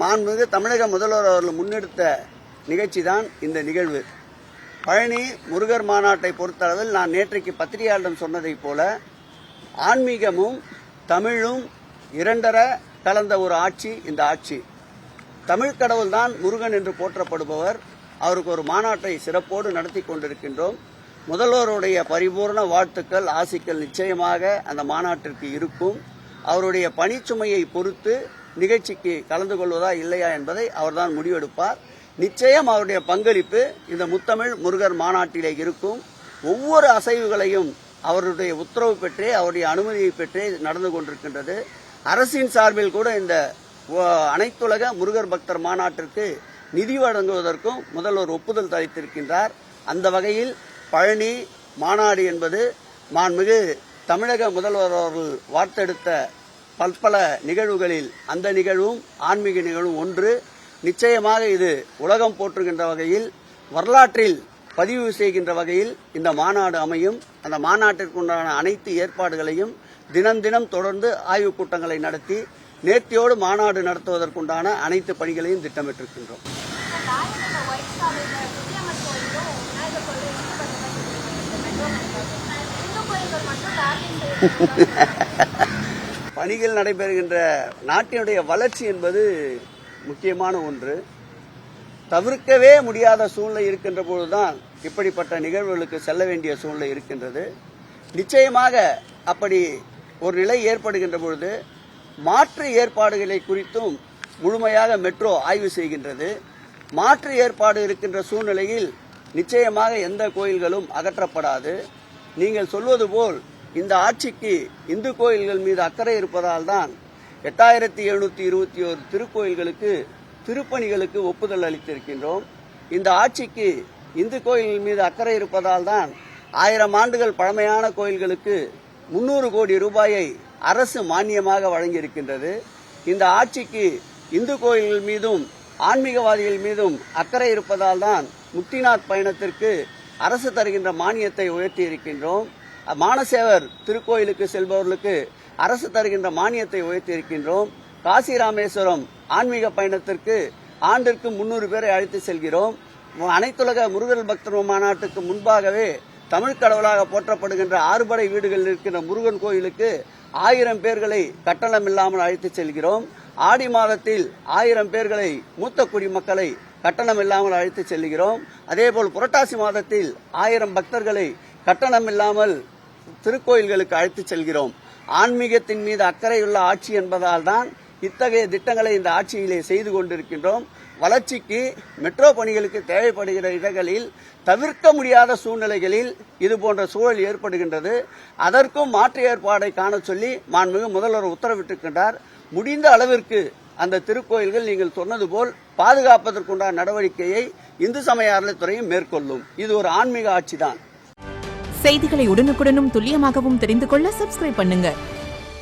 மாண்புமிகு தமிழக முதல்வர் அவர்கள் முன்னெடுத்த நிகழ்ச்சி தான் இந்த நிகழ்வு. பழனி முருகர் மாநாட்டை பொறுத்தளவில் நான் நேற்றைக்கு பத்திரிகையாளரிடம் சொன்னதைப் போல ஆன்மீகமும் தமிழும் இரண்டர கலந்த ஒரு ஆட்சி இந்த ஆட்சி. தமிழ் கடவுள் தான் முருகன் என்று போற்றப்படுபவர். அவருக்கு ஒரு மாநாட்டை சிறப்போடு நடத்தி கொண்டிருக்கின்றோம். முதல்வருடைய பரிபூர்ண வாழ்த்துக்கள் ஆசிக்கள் நிச்சயமாக அந்த மாநாட்டிற்கு இருக்கும். அவருடைய பணிச்சுமையை பொறுத்து நிகழ்ச்சிக்கு கலந்து கொள்வதா இல்லையா என்பதை அவர்தான் முடிவெடுப்பார். நிச்சயம் அவருடைய பங்களிப்பு இந்த முத்தமிழ் முருகர் மாநாட்டிலே இருக்கும். ஒவ்வொரு அசைவுகளையும் அவருடைய உத்தரவு பெற்றே அவருடைய அனுமதியை பெற்றே நடந்து கொண்டிருக்கின்றது. அரசின் சார்பில் கூட இந்த அனைத்துலக முருகர் பக்தர் மாநாட்டிற்கு நிதி வழங்குவதற்கும் முதல்வர் ஒப்புதல் அளித்திருக்கின்றார். அந்த வகையில் பழனி மாநாடு என்பது மாண்புமிகு தமிழக முதல்வர் அவர்கள் வார்த்தெடுத்த பல்பல நிகழ்வுகளில் அந்த நிகழ்வும் ஆன்மீக நிகழ்வும் ஒன்று. நிச்சயமாக இது உலகம் போற்றுகின்ற வகையில் வரலாற்றில் பதிவு செய்கின்ற வகையில் இந்த மாநாடு அமையும். அந்த மாநாட்டிற்குண்டான அனைத்து ஏற்பாடுகளையும் தினம் தினம் தொடர்ந்து ஆய்வுக் கூட்டங்களை நடத்தி நேர்த்தியோடு மாநாடு நடத்துவதற்குண்டான அனைத்து பணிகளையும் திட்டமிட்டிருக்கின்றோம். பணிகள் நடைபெறுகின்ற நாட்டினுடைய வளர்ச்சி என்பது முக்கியமான ஒன்று. தவிர்க்கவே முடியாத சூழ்நிலை இருக்கின்ற போதுதான் இப்படிப்பட்ட நிகழ்வுகளுக்கு செல்ல வேண்டிய சூழ்நிலை இருக்கின்றது. நிச்சயமாக அப்படி ஒரு நிலை ஏற்படுகின்ற பொழுது மாற்று ஏற்பாடுகளை குறித்தும் முழுமையாக மெட்ரோ ஆய்வு செய்கின்றது. மாற்று ஏற்பாடு இருக்கின்ற சூழ்நிலையில் நிச்சயமாக எந்த கோயில்களும் அகற்றப்படாது. நீங்கள் சொல்வது போல் இந்த ஆட்சிக்கு இந்து கோயில்கள் மீது அக்கறை இருப்பதால் தான் 8721 திருக்கோயில்களுக்கு திருப்பணிகளுக்கு ஒப்புதல் அளித்திருக்கின்றோம். இந்த ஆட்சிக்கு இந்து கோயில்கள் மீது அக்கறை இருப்பதால் தான் 1000 ஆண்டுகள் பழமையான கோயில்களுக்கு 300 கோடி ரூபாயை அரசு மானியமாக வழங்கியிருக்கின்றது. இந்த ஆட்சிக்கு இந்து கோயில்கள் மீதும் ஆன்மீகவாதிகள் மீதும் அக்கறை இருப்பதால் தான் முக்திநாத் பயணத்திற்கு அரசு தருகின்ற மானியத்தை உயர்த்தி இருக்கின்றோம். மானசேவர் திருக்கோயிலுக்கு செல்பவர்களுக்கு அரசு தருகின்ற மானியத்தை உயர்த்தி இருக்கின்றோம். காசி ராமேஸ்வரம் ஆன்மீக பயணத்திற்கு ஆண்டிற்கு 300 பேரை அழைத்து செல்கிறோம். அனைத்துலக முருகர் பக்தர் மாநாட்டுக்கு முன்பாகவே தமிழ் கடவுளாக போற்றப்படுகின்ற 6 படை வீடுகளில் இருக்கின்ற முருகன் கோயிலுக்கு 1000 பேர்களை கட்டணம் இல்லாமல் அழைத்து செல்கிறோம். ஆடி மாதத்தில் 1000 பேர்களை மூத்த குடிமக்களை கட்டணம் இல்லாமல் அழைத்து செல்கிறோம். அதேபோல் புரட்டாசி மாதத்தில் 1000 பக்தர்களை கட்டணம் இல்லாமல் திருக்கோயில்களுக்கு அழைத்து செல்கிறோம். ஆன்மீகத்தின் மீது அக்கறையுள்ள ஆட்சி என்பதால் தான் இத்தகைய திட்டங்களை இந்த ஆட்சியிலே செய்து கொண்டிருக்கின்றோம். வளர்ச்சிக்கு மெட்ரோ பணிகளுக்கு தேவைப்படுகிற இடங்களில் தவிர்க்க முடியாத சூழ்நிலைகளில் இதுபோன்ற சூழல் ஏற்படுகின்றது. அதற்கும் மாற்று ஏற்பாடை காண சொல்லி மாண்புமிகு முதல்வர் உத்தரவிட்டிருக்கின்றார். முடிந்த அளவிற்கு அந்த திருக்கோயில்கள் நீங்கள் சொன்னது போல் பாதுகாப்பதற்குண்டான நடவடிக்கையை இந்து சமய அறநிலையத்துறையும் மேற்கொள்ளும். இது ஒரு ஆன்மீக ஆட்சிதான். செய்திகளை உடனுக்குடனும் துல்லியமாகவும் தெரிந்து கொள்ள சப்ஸ்கிரைப் பண்ணுங்க.